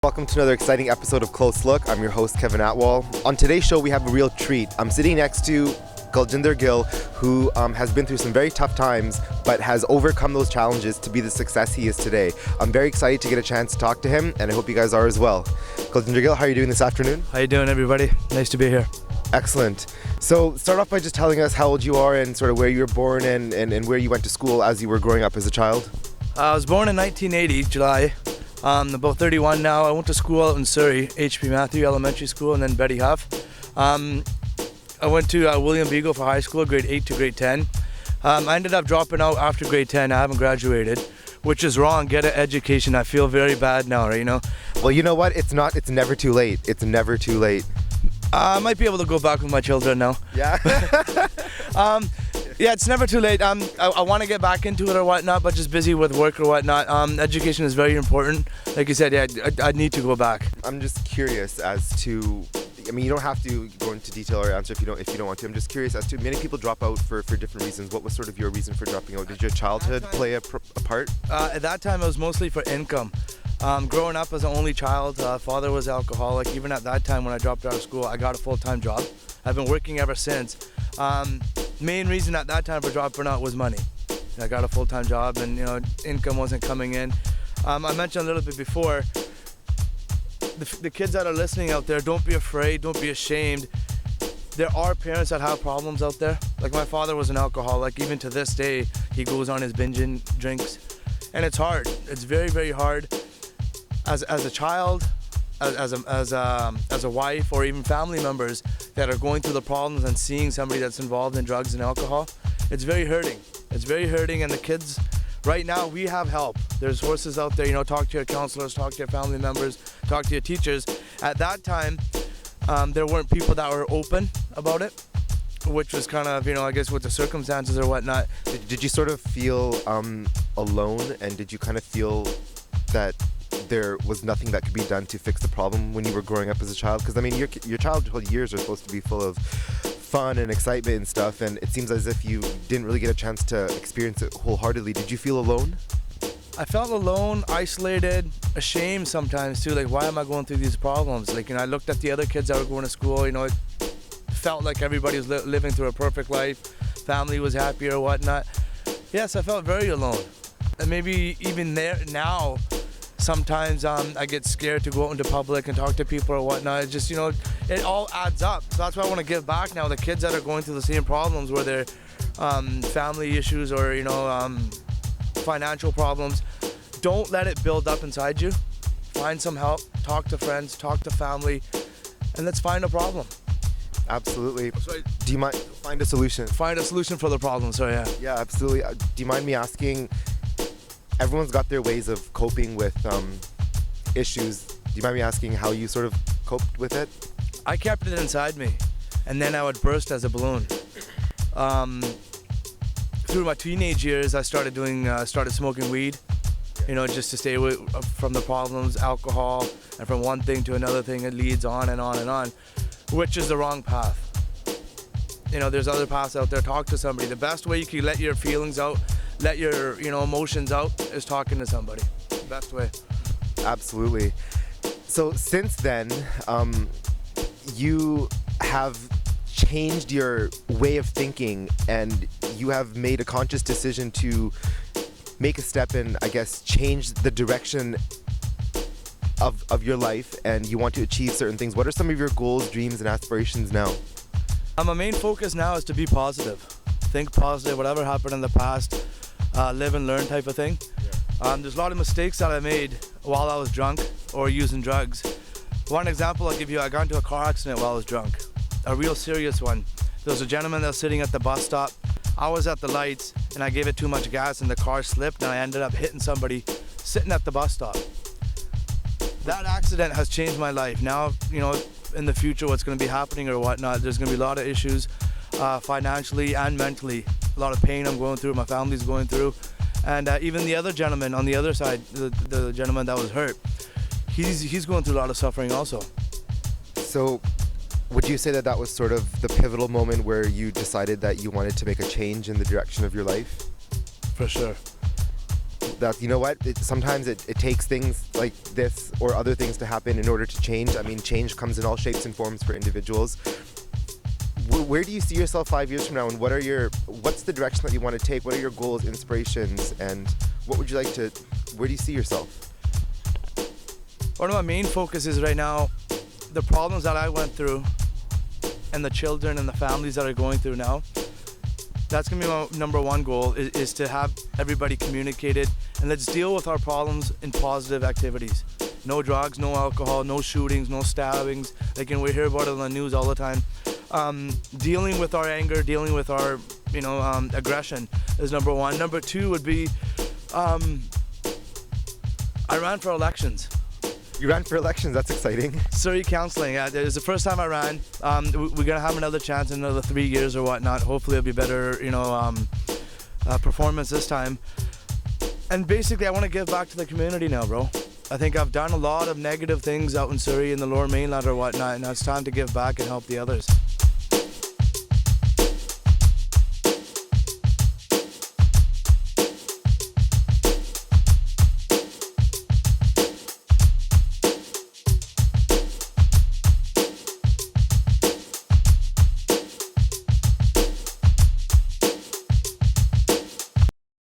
Welcome to another exciting episode of Close Look. I'm your host, Kevin Atwal. On today's show, we have a real treat. I'm sitting next to Kuljinder Gill, who has been through some very tough times, but has overcome those challenges to be the success he is today. I'm very excited to get a chance to talk to him, and I hope you guys are as well. Kuljinder Gill, how are you doing this afternoon? How you doing, everybody? Nice to be here. Excellent. So start off by just telling us how old you are and sort of where you were born and where you went to school as you were growing up as a child. I was born in 1980, July. I'm about 31 now. I went to school out in Surrey, H.P. Matthew Elementary School, and then Betty Huff. I went to William Beagle for high school, grade 8 to grade 10. I ended up dropping out after grade 10. I haven't graduated, which is wrong. Get an education. I feel very bad now, right? Well, you know what? It's never too late. It's never too late. I might be able to go back with my children now. Yeah. Yeah, it's never too late. I want to get back into it or whatnot, but just busy with work or whatnot. Education is very important. Like you said, yeah, I need to go back. I'm just curious as to, I mean, you don't have to go into detail or answer if you don't want to. I'm just curious as to, many people drop out for different reasons. What was sort of your reason for dropping out? Did your childhood play a part? At that time, it was mostly for income. Growing up as an only child, father was alcoholic. Even at that time when I dropped out of school, I got a full-time job. I've been working ever since. Main reason at that time for dropping out was money. I got a full-time job and income wasn't coming in. I mentioned a little bit before, the kids that are listening out there, don't be afraid, don't be ashamed. There are parents that have problems out there. Like my father was an alcoholic. Even to this day, he goes on his binging drinks. And it's hard. It's very, very hard. As a child, as a wife, or even family members that are going through the problems and seeing somebody that's involved in drugs and alcohol, it's very hurting. It's very hurting, and the kids, right now, we have help. There's sources out there, talk to your counselors, talk to your family members, talk to your teachers. At that time, there weren't people that were open about it, which was kind of, I guess with the circumstances or whatnot. Did you sort of feel alone, and did you kind of feel that there was nothing that could be done to fix the problem when you were growing up as a child? Because I mean, your childhood years are supposed to be full of fun and excitement and stuff, and it seems as if you didn't really get a chance to experience it wholeheartedly. Did you feel alone? I felt alone, isolated, ashamed sometimes too. Like, why am I going through these problems? Like, I looked at the other kids that were going to school. It felt like everybody was living through a perfect life. Family was happy or whatnot. Yes, I felt very alone, and maybe even there now. Sometimes I get scared to go out into public and talk to people or whatnot. It's just, it all adds up. So that's why I want to give back now. The kids that are going through the same problems, whether family issues or, financial problems, don't let it build up inside you. Find some help, talk to friends, talk to family, and let's find a problem. Absolutely. Do you mind, find a solution? Find a solution for the problem, so yeah. Yeah, absolutely. Do you mind me asking, everyone's got their ways of coping with issues. Do you mind me asking how you sort of coped with it? I kept it inside me, and then I would burst as a balloon. Through my teenage years, I started smoking weed, just to stay away from the problems, alcohol, and from one thing to another thing, it leads on and on and on, which is the wrong path. There's other paths out there. Talk to somebody. The best way you can let your feelings out, let your emotions out, is talking to somebody. Best way. Absolutely. So since then, you have changed your way of thinking, and you have made a conscious decision to make a step and, I guess, change the direction of your life, and you want to achieve certain things. What are some of your goals, dreams, and aspirations now? My main focus now is to be positive. Think positive, whatever happened in the past, live and learn type of thing. Yeah. There's a lot of mistakes that I made while I was drunk or using drugs. One example I'll give you, I got into a car accident while I was drunk. A real serious one. There was a gentleman that was sitting at the bus stop. I was at the lights and I gave it too much gas and the car slipped and I ended up hitting somebody sitting at the bus stop. That accident has changed my life. Now, in the future what's going to be happening or whatnot, there's going to be a lot of issues financially and mentally. A lot of pain I'm going through, my family's going through. And even the other gentleman on the other side, the gentleman that was hurt, he's going through a lot of suffering also. So would you say that was sort of the pivotal moment where you decided that you wanted to make a change in the direction of your life? For sure. that, you know what, sometimes it takes things like this or other things to happen in order to change. I mean, change comes in all shapes and forms for individuals. Where do you see yourself 5 years from now, and what's the direction that you want to take? What are your goals, inspirations, and what would you like to, where do you see yourself? One of my main focuses right now, the problems that I went through and the children and the families that are going through now, that's gonna be my number one goal, is to have everybody communicated, and let's deal with our problems in positive activities. No drugs, no alcohol, no shootings, no stabbings. Like, and we hear about it on the news all the time. Dealing with our anger, dealing with our, aggression is number one. Number two would be, I ran for elections. You ran for elections, that's exciting. Surrey Counseling, it was the first time I ran. We're gonna have another chance in another 3 years or whatnot. Hopefully it'll be better, performance this time. And basically I wanna give back to the community now, bro. I think I've done a lot of negative things out in Surrey in the Lower Mainland or whatnot, and now it's time to give back and help the others.